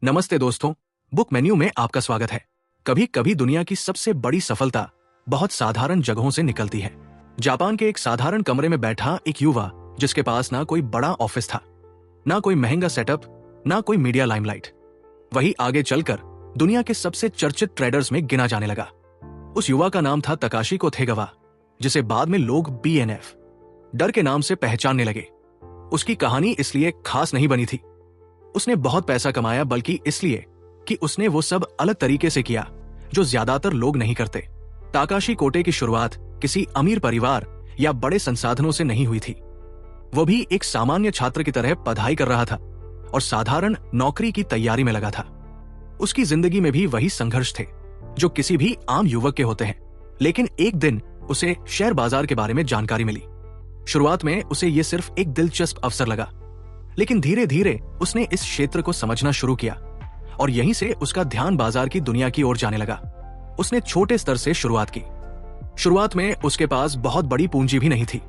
नमस्ते दोस्तों, book menu में आपका स्वागत है। कभी कभी दुनिया की सबसे बड़ी सफलता बहुत साधारण जगहों से निकलती है। जापान के एक साधारण कमरे में बैठा एक युवा, जिसके पास ना कोई बड़ा ऑफिस था, ना कोई महंगा सेटअप, ना कोई मीडिया लाइमलाइट, वही आगे चलकर दुनिया के सबसे चर्चित ट्रेडर्स में गिना जाने लगा। उस युवा का नाम था तकाशी थेगावा, जिसे बाद में लोग BNF डर के नाम से पहचानने लगे। उसकी कहानी इसलिए खास नहीं बनी थी उसने बहुत पैसा कमाया, बल्कि इसलिए कि उसने वो सब अलग तरीके से किया जो ज्यादातर लोग नहीं करते। ताकाशी कोटे की शुरुआत किसी अमीर परिवार या बड़े संसाधनों से नहीं हुई थी। वो भी एक सामान्य छात्र की तरह पढ़ाई कर रहा था और साधारण नौकरी की तैयारी में लगा था। उसकी जिंदगी में भी वही संघर्ष थे जो किसी भी आम युवक के होते हैं। लेकिन एक दिन उसे शेयर बाजार के बारे में जानकारी मिली। शुरुआत में उसे ये सिर्फ एक दिलचस्प अवसर लगा, लेकिन धीरे धीरे उसने इस क्षेत्र को समझना शुरू किया और यहीं से उसका ध्यान बाजार की दुनिया की ओर जाने लगा। उसने छोटे स्तर से शुरुआत की। शुरुआत में उसके पास बहुत बड़ी पूंजी भी नहीं थी।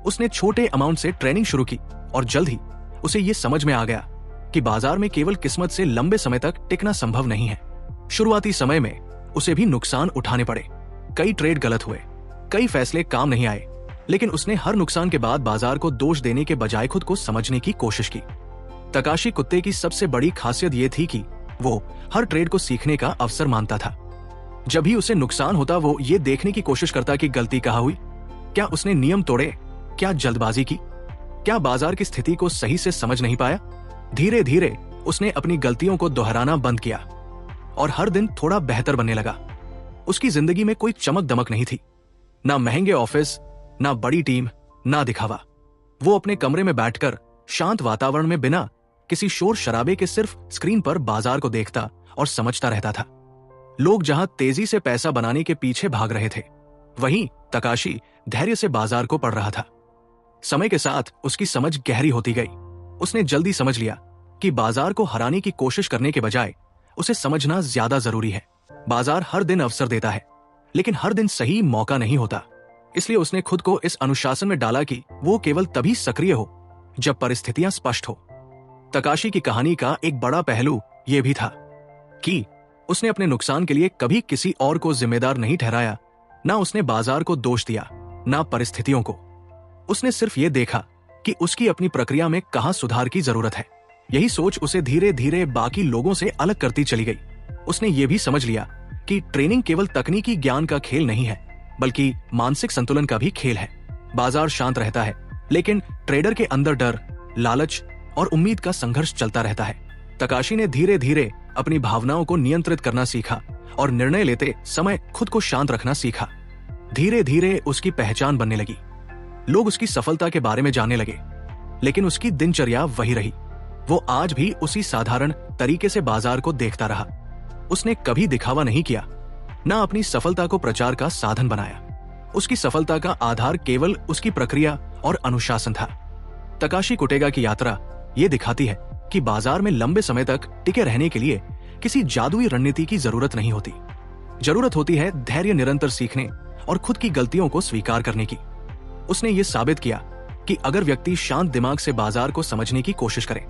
उसने छोटे अमाउंट से ट्रेनिंग शुरू की और जल्द ही उसे ये समझ में आ गया कि बाजार में केवल किस्मत से लंबे समय तक टिकना संभव नहीं है। शुरुआती समय में उसे भी नुकसान उठाने पड़े। कई ट्रेड गलत हुए, कई फैसले काम नहीं आए, लेकिन उसने हर नुकसान के बाद बाजार को दोष देने के बजाय खुद को समझने की कोशिश की। तकाशी कुत्ते की सबसे बड़ी खासियत यह थी कि वो हर ट्रेड को सीखने का अवसर मानता था। जब भी उसे नुकसान होता, वो ये देखने की कोशिश करता कि गलती कहाँ हुई, क्या उसने नियम तोड़े, क्या जल्दबाजी की, क्या बाजार की स्थिति को सही से समझ नहीं पाया। धीरे धीरे उसने अपनी गलतियों को दोहराना बंद किया और हर दिन थोड़ा बेहतर बनने लगा। उसकी जिंदगी में कोई चमक दमक नहीं थी, ना महंगे ऑफिस, ना बड़ी टीम, ना दिखावा। वो अपने कमरे में बैठकर शांत वातावरण में बिना किसी शोर शराबे के सिर्फ स्क्रीन पर बाजार को देखता और समझता रहता था। लोग जहां तेजी से पैसा बनाने के पीछे भाग रहे थे, वहीं तकाशी धैर्य से बाजार को पढ़ रहा था। समय के साथ उसकी समझ गहरी होती गई। उसने जल्दी समझ लिया कि बाजार को हराने की कोशिश करने के बजाय उसे समझना ज्यादा जरूरी है। बाजार हर दिन अवसर देता है, लेकिन हर दिन सही मौका नहीं होता। इसलिए उसने खुद को इस अनुशासन में डाला कि वो केवल तभी सक्रिय हो जब परिस्थितियां स्पष्ट हो। तकाशी की कहानी का एक बड़ा पहलू यह भी था कि उसने अपने नुकसान के लिए कभी किसी और को जिम्मेदार नहीं ठहराया। ना उसने बाजार को दोष दिया, ना परिस्थितियों को। उसने सिर्फ ये देखा कि उसकी अपनी प्रक्रिया में कहां सुधार की जरूरत है। यही सोच उसे धीरे धीरे बाकी लोगों से अलग करती चली गई। उसने ये भी समझ लिया कि ट्रेनिंग केवल तकनीकी ज्ञान का खेल नहीं है, बल्कि मानसिक संतुलन का भी खेल है। बाजार शांत रहता है, लेकिन ट्रेडर के अंदर डर, लालच और उम्मीद का संघर्ष चलता रहता है। तकाशी ने धीरे धीरे अपनी भावनाओं को नियंत्रित करना सीखा और निर्णय लेते समय खुद को शांत रखना सीखा। धीरे धीरे उसकी पहचान बनने लगी। लोग उसकी सफलता के बारे में जानने लगे, लेकिन उसकी दिनचर्या वही रही। वो आज भी उसी साधारण तरीके से बाजार को देखता रहा। उसने कभी दिखावा नहीं किया, ना अपनी सफलता को प्रचार का साधन बनाया। उसकी सफलता का आधार केवल उसकी प्रक्रिया और अनुशासन था। तकाशी कुटेगा की यात्रा ये दिखाती है कि बाजार में लंबे समय तक टिके रहने के लिए किसी जादुई रणनीति की जरूरत नहीं होती। जरूरत होती है धैर्य, निरंतर सीखने और खुद की गलतियों को स्वीकार करने की। उसने ये साबित किया कि अगर व्यक्ति शांत दिमाग से बाजार को समझने की कोशिश करे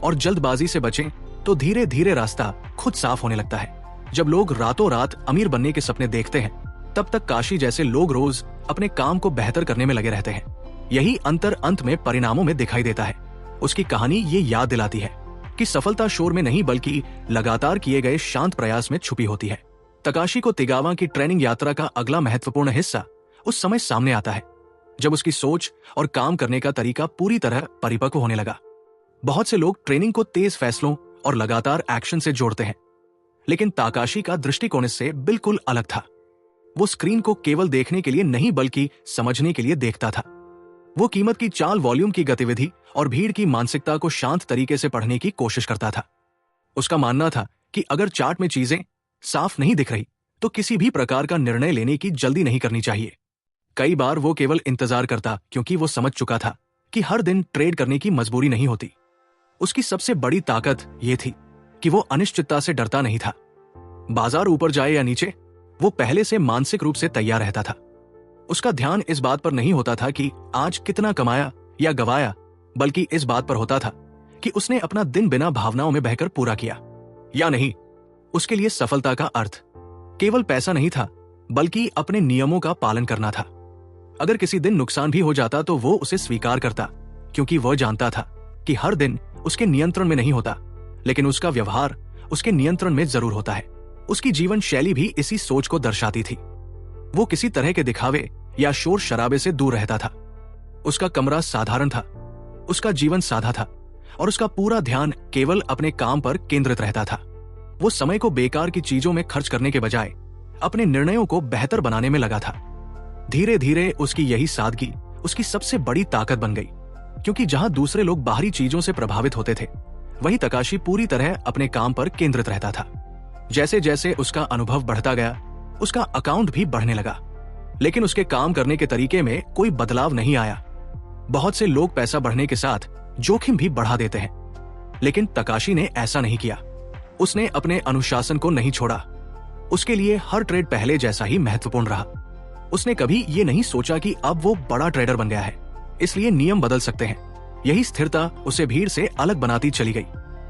और जल्दबाजी से बचे, तो धीरे धीरे रास्ता खुद साफ होने लगता है। जब लोग रातों रात अमीर बनने के सपने देखते हैं, तब तक काशी जैसे लोग रोज अपने काम को बेहतर करने में लगे रहते हैं। यही अंतर अंत में परिणामों में दिखाई देता है। उसकी कहानी ये याद दिलाती है कि सफलता शोर में नहीं, बल्कि लगातार किए गए शांत प्रयास में छुपी होती है। तकाशी थेगावा की ट्रेनिंग यात्रा का अगला महत्वपूर्ण हिस्सा उस समय सामने आता है जब उसकी सोच और काम करने का तरीका पूरी तरह परिपक्व होने लगा। बहुत से लोग ट्रेनिंग को तेज फैसलों और लगातार एक्शन से जोड़ते हैं, लेकिन ताकाशी का दृष्टिकोण इससे बिल्कुल अलग था। वो स्क्रीन को केवल देखने के लिए नहीं, बल्कि समझने के लिए देखता था। वो कीमत की चाल, वॉल्यूम की गतिविधि और भीड़ की मानसिकता को शांत तरीके से पढ़ने की कोशिश करता था। उसका मानना था कि अगर चार्ट में चीजें साफ नहीं दिख रही, तो किसी भी प्रकार का निर्णय लेने की जल्दी नहीं करनी चाहिए। कई बार वो केवल इंतजार करता, क्योंकि वो समझ चुका था कि हर दिन ट्रेड करने की मजबूरी नहीं होती। उसकी सबसे बड़ी ताकत ये थी कि वो अनिश्चितता से डरता नहीं था। बाजार ऊपर जाए या नीचे, वो पहले से मानसिक रूप से तैयार रहता था। उसका ध्यान इस बात पर नहीं होता था कि आज कितना कमाया या गवाया, बल्कि इस बात पर होता था कि उसने अपना दिन बिना भावनाओं में बहकर पूरा किया। या नहीं, उसके लिए सफलता का अर्थ केवल पैसा नहीं था, बल्कि अपने नियमों का पालन करना था। अगर किसी दिन नुकसान भी हो जाता तो वो उसे स्वीकार करता, क्योंकि वह जानता था कि हर दिन उसके नियंत्रण में नहीं होता, लेकिन उसका व्यवहार उसके नियंत्रण में जरूर होता है। उसकी जीवन शैली भी इसी सोच को दर्शाती थी। वो किसी तरह के दिखावे या शोर शराबे से दूर रहता था। उसका कमरा साधारण था, उसका जीवन सादा था, और उसका पूरा ध्यान केवल अपने काम पर केंद्रित रहता था। वो समय को बेकार की चीजों में खर्च करने के बजाय अपने निर्णयों को बेहतर बनाने में लगा था। धीरे धीरे उसकी यही सादगी उसकी सबसे बड़ी ताकत बन गई, क्योंकि जहां दूसरे लोग बाहरी चीजों से प्रभावित होते थे, वही तकाशी पूरी तरह अपने काम पर केंद्रित रहता था। जैसे जैसे उसका अनुभव बढ़ता गया, उसका अकाउंट भी बढ़ने लगा, लेकिन उसके काम करने के तरीके में कोई बदलाव नहीं आया। बहुत से लोग पैसा बढ़ने के साथ जोखिम भी बढ़ा देते हैं, लेकिन तकाशी ने ऐसा नहीं किया। उसने अपने अनुशासन को नहीं छोड़ा। उसके लिए हर ट्रेड पहले जैसा ही महत्वपूर्ण रहा। उसने कभी ये नहीं सोचा कि अब वो बड़ा ट्रेडर बन गया है, इसलिए नियम बदल सकते हैं। यही स्थिरता उसे भीड़ से अलग बनाती चली गई।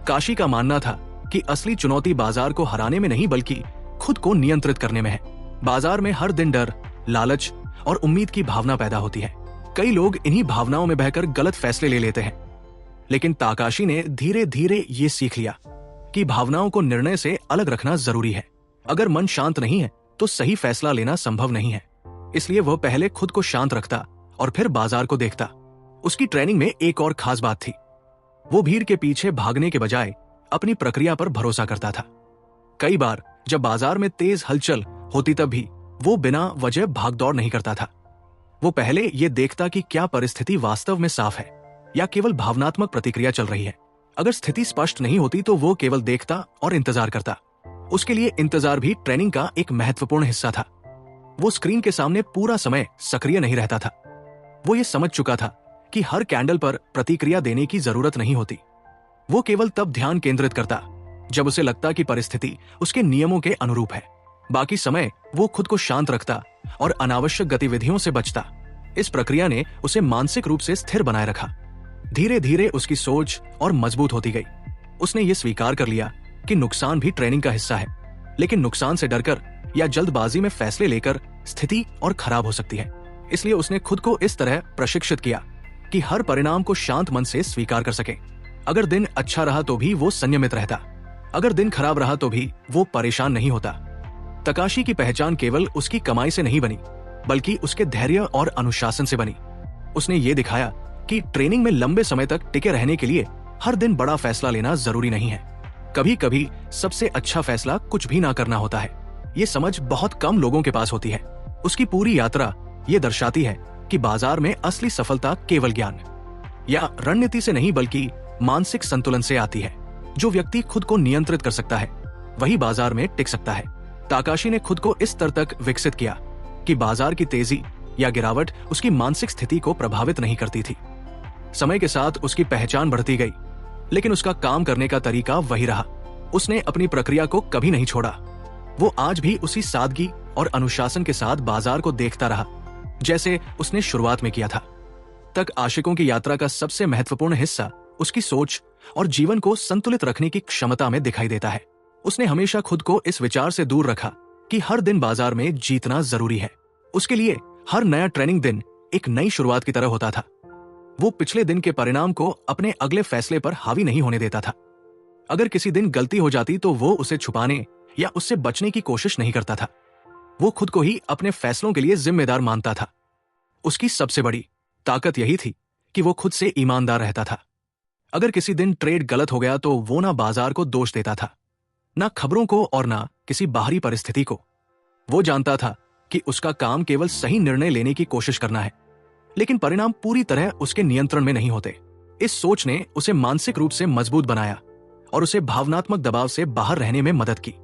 काशी का मानना था कि असली चुनौती बाजार को हराने में नहीं, बल्कि खुद को नियंत्रित करने में है। बाजार में हर दिन डर, लालच और उम्मीद की भावना पैदा होती है। कई लोग इन्हीं भावनाओं में बहकर गलत फैसले ले लेते हैं, लेकिन ताकाशी ने धीरे धीरे ये सीख लिया कि भावनाओं को निर्णय से अलग रखना जरूरी है। अगर मन शांत नहीं है तो सही फैसला लेना संभव नहीं है। इसलिए वह पहले खुद को शांत रखता और फिर बाजार को देखता। उसकी ट्रेनिंग में एक और खास बात थी। वो भीड़ के पीछे भागने के बजाय अपनी प्रक्रिया पर भरोसा करता था। कई बार जब बाजार में तेज हलचल होती तब भी वो बिना वजह भागदौड़ नहीं करता था। वो पहले ये देखता कि क्या परिस्थिति वास्तव में साफ है या केवल भावनात्मक प्रतिक्रिया चल रही है। अगर स्थिति स्पष्ट नहीं होती तो वो केवल देखता और इंतजार करता। उसके लिए इंतजार भी ट्रेनिंग का एक महत्वपूर्ण हिस्सा था। वो स्क्रीन के सामने पूरा समय सक्रिय नहीं रहता था। वो ये समझ चुका था कि हर कैंडल पर प्रतिक्रिया देने की जरूरत नहीं होती। वो केवल तब ध्यान केंद्रित करता जब उसे लगता कि परिस्थिति उसके नियमों के अनुरूप है। बाकी समय वो खुद को शांत रखता और अनावश्यक गतिविधियों से बचता। इस प्रक्रिया ने उसे मानसिक रूप से स्थिर बनाए रखा। धीरे धीरे उसकी सोच और मजबूत होती गई। उसने ये स्वीकार कर लिया कि नुकसान भी ट्रेनिंग का हिस्सा है, लेकिन नुकसान से डरकर या जल्दबाजी में फैसले लेकर स्थिति और खराब हो सकती है। इसलिए उसने खुद को इस तरह प्रशिक्षित किया कि हर परिणाम को शांत मन से स्वीकार कर सके। अगर दिन अच्छा रहा तो भी वो संयमित रहता, अगर दिन खराब रहा तो भी वो परेशान नहीं होता। तकाशी की पहचान केवल उसकी कमाई से नहीं बनी, बल्कि उसके धैर्य और अनुशासन से बनी। उसने ये दिखाया कि ट्रेनिंग में लंबे समय तक टिके रहने के लिए हर दिन बड़ा फैसला लेना जरूरी नहीं है। कभी कभी सबसे अच्छा फैसला कुछ भी ना करना होता है। ये समझ बहुत कम लोगों के पास होती है। उसकी पूरी यात्रा ये दर्शाती है कि बाजार में असली सफलता केवल ज्ञान या रणनीति से नहीं, बल्कि मानसिक संतुलन से आती है। जो व्यक्ति खुद को नियंत्रित कर सकता है वही बाजार में टिक सकता है। ताकाशी ने खुद को इस स्तर तक विकसित किया कि बाजार की तेजी या गिरावट उसकी मानसिक स्थिति को प्रभावित नहीं करती थी। समय के साथ उसकी पहचान बढ़ती गई, लेकिन उसका काम करने का तरीका वही रहा। उसने अपनी प्रक्रिया को कभी नहीं छोड़ा। वो आज भी उसी सादगी और अनुशासन के साथ बाजार को देखता रहा जैसे उसने शुरुआत में किया था। तक आशिकों की यात्रा का सबसे महत्वपूर्ण हिस्सा उसकी सोच और जीवन को संतुलित रखने की क्षमता में दिखाई देता है। उसने हमेशा खुद को इस विचार से दूर रखा कि हर दिन बाजार में जीतना जरूरी है। उसके लिए हर नया ट्रेनिंग दिन एक नई शुरुआत की तरह होता था। वो पिछले दिन के परिणाम को अपने अगले फैसले पर हावी नहीं होने देता था। अगर किसी दिन गलती हो जाती तो वो उसे छुपाने या उससे बचने की कोशिश नहीं करता था। वो खुद को ही अपने फैसलों के लिए जिम्मेदार मानता था। उसकी सबसे बड़ी ताकत यही थी कि वो खुद से ईमानदार रहता था। अगर किसी दिन ट्रेड गलत हो गया तो वो ना बाजार को दोष देता था, ना खबरों को और ना किसी बाहरी परिस्थिति को। वो जानता था कि उसका काम केवल सही निर्णय लेने की कोशिश करना है, लेकिन परिणाम पूरी तरह उसके नियंत्रण में नहीं होते। इस सोच ने उसे मानसिक रूप से मजबूत बनाया और उसे भावनात्मक दबाव से बाहर रहने में मदद की।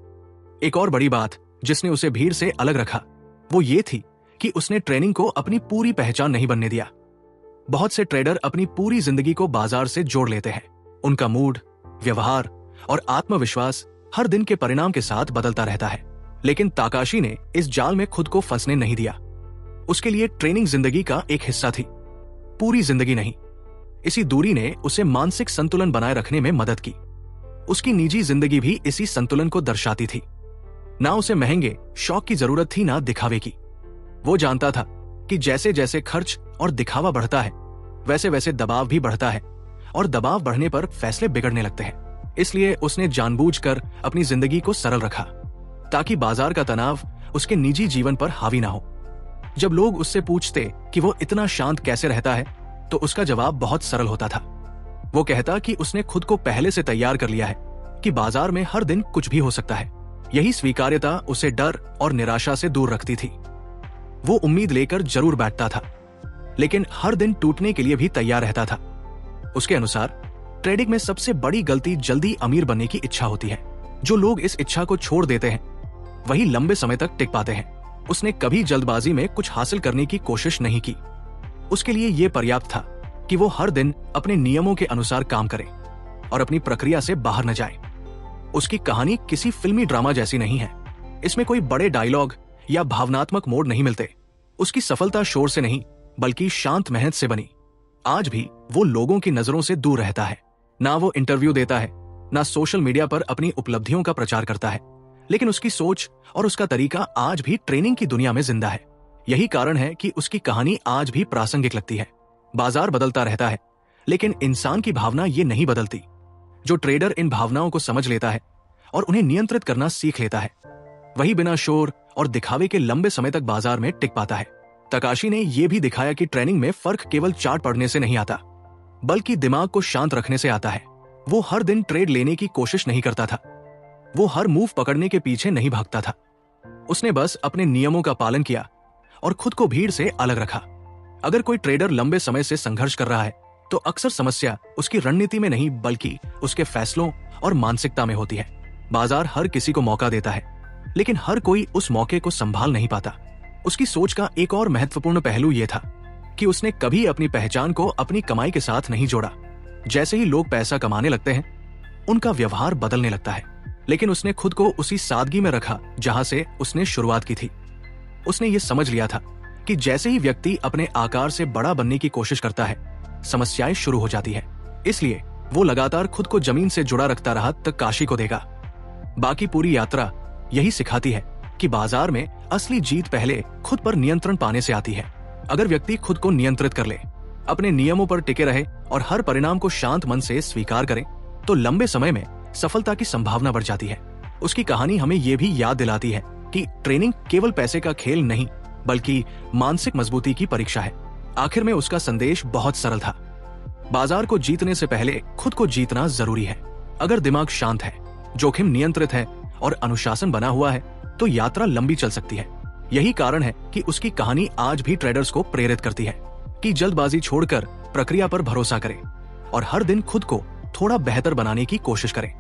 एक और बड़ी बात जिसने उसे भीड़ से अलग रखा वो ये थी कि उसने ट्रेनिंग को अपनी पूरी पहचान नहीं बनने दिया। बहुत से ट्रेडर अपनी पूरी जिंदगी को बाजार से जोड़ लेते हैं। उनका मूड, व्यवहार और आत्मविश्वास हर दिन के परिणाम के साथ बदलता रहता है, लेकिन ताकाशी ने इस जाल में खुद को फंसने नहीं दिया। उसके लिए ट्रेनिंग जिंदगी का एक हिस्सा थी, पूरी जिंदगी नहीं। इसी दूरी ने उसे मानसिक संतुलन बनाए रखने में मदद की। उसकी निजी जिंदगी भी इसी संतुलन को दर्शाती थी। ना उसे महंगे शौक की जरूरत थी, ना दिखावे की। वो जानता था कि जैसे जैसे खर्च और दिखावा बढ़ता है, वैसे वैसे दबाव भी बढ़ता है, और दबाव बढ़ने पर फैसले बिगड़ने लगते हैं। इसलिए उसने जानबूझकर अपनी जिंदगी को सरल रखा, ताकि बाजार का तनाव उसके निजी जीवन पर हावी ना हो। जब लोग उससे पूछते कि वो इतना शांत कैसे रहता है, तो उसका जवाब बहुत सरल होता था। वो कहता कि उसने खुद को पहले से तैयार कर लिया है कि बाजार में हर दिन कुछ भी हो सकता है। यही स्वीकार्यता उसे डर और निराशा से दूर रखती थी। वो उम्मीद लेकर जरूर बैठता था, लेकिन हर दिन टूटने के लिए भी तैयार रहता था। उसके अनुसार ट्रेडिंग में सबसे बड़ी गलती जल्दी अमीर बनने की इच्छा होती है। जो लोग इस इच्छा को छोड़ देते हैं, वही लंबे समय तक टिक पाते हैं। उसने कभी जल्दबाजी में कुछ हासिल करने की कोशिश नहीं की। उसके लिए यह पर्याप्त था कि वो हर दिन अपने नियमों के अनुसार काम करे और अपनी प्रक्रिया से बाहर न जाए। उसकी कहानी किसी फिल्मी ड्रामा जैसी नहीं है। इसमें कोई बड़े डायलॉग या भावनात्मक मोड़ नहीं मिलते। उसकी सफलता शोर से नहीं, बल्कि शांत मेहनत से बनी। आज भी वो लोगों की नजरों से दूर रहता है। ना वो इंटरव्यू देता है, ना सोशल मीडिया पर अपनी उपलब्धियों का प्रचार करता है, लेकिन उसकी सोच और उसका तरीका आज भी ट्रेनिंग की दुनिया में जिंदा है। यही कारण है कि उसकी कहानी आज भी प्रासंगिक लगती है। बाजार बदलता रहता है, लेकिन इंसान की भावना ये नहीं बदलती। जो ट्रेडर इन भावनाओं को समझ लेता है और उन्हें नियंत्रित करना सीख लेता है, वही बिना शोर और दिखावे के लंबे समय तक बाजार में टिक पाता है। तकाशी ने यह भी दिखाया कि ट्रेनिंग में फर्क केवल चार्ट पढ़ने से नहीं आता, बल्कि दिमाग को शांत रखने से आता है। वो हर दिन ट्रेड लेने की कोशिश नहीं करता था। वो हर मूव पकड़ने के पीछे नहीं भागता था। उसने बस अपने नियमों का पालन किया और खुद को भीड़ से अलग रखा। अगर कोई ट्रेडर लंबे समय से संघर्ष कर रहा है, तो अक्सर समस्या उसकी रणनीति में नहीं, बल्कि उसके फैसलों और मानसिकता में होती है। बाजार हर किसी को मौका देता है, लेकिन हर कोई उस मौके को संभाल नहीं पाता। उसकी सोच का एक और महत्वपूर्ण पहलू यह था कि उसने कभी अपनी पहचान को अपनी कमाई के साथ नहीं जोड़ा। जैसे ही लोग पैसा कमाने लगते हैं, उनका व्यवहार बदलने लगता है, लेकिन उसने खुद को उसी सादगी में रखा जहां से उसने शुरुआत की थी। उसने ये समझ लिया था कि जैसे ही व्यक्ति अपने आकार से बड़ा बनने की कोशिश करता है, समस्याएं शुरू हो जाती है। इसलिए वो लगातार खुद को जमीन से जुड़ा रखता रहा तक काशी को देगा। बाकी पूरी यात्रा यही सिखाती है कि बाजार में असली जीत पहले खुद पर नियंत्रण पाने से आती है। अगर व्यक्ति खुद को नियंत्रित कर ले, अपने नियमों पर टिके रहे और हर परिणाम को शांत मन से स्वीकार करे, तो लंबे समय में सफलता की संभावना बढ़ जाती है। उसकी कहानी हमें यह भी याद दिलाती है कि ट्रेनिंग केवल पैसे का खेल नहीं, बल्कि मानसिक मजबूती की परीक्षा है। आखिर में उसका संदेश बहुत सरल था। बाजार को जीतने से पहले खुद को जीतना जरूरी है। अगर दिमाग शांत है, जोखिम नियंत्रित है और अनुशासन बना हुआ है, तो यात्रा लंबी चल सकती है। यही कारण है कि उसकी कहानी आज भी ट्रेडर्स को प्रेरित करती है कि जल्दबाजी छोड़कर प्रक्रिया पर भरोसा करें और हर दिन खुद को थोड़ा बेहतर बनाने की कोशिश करें।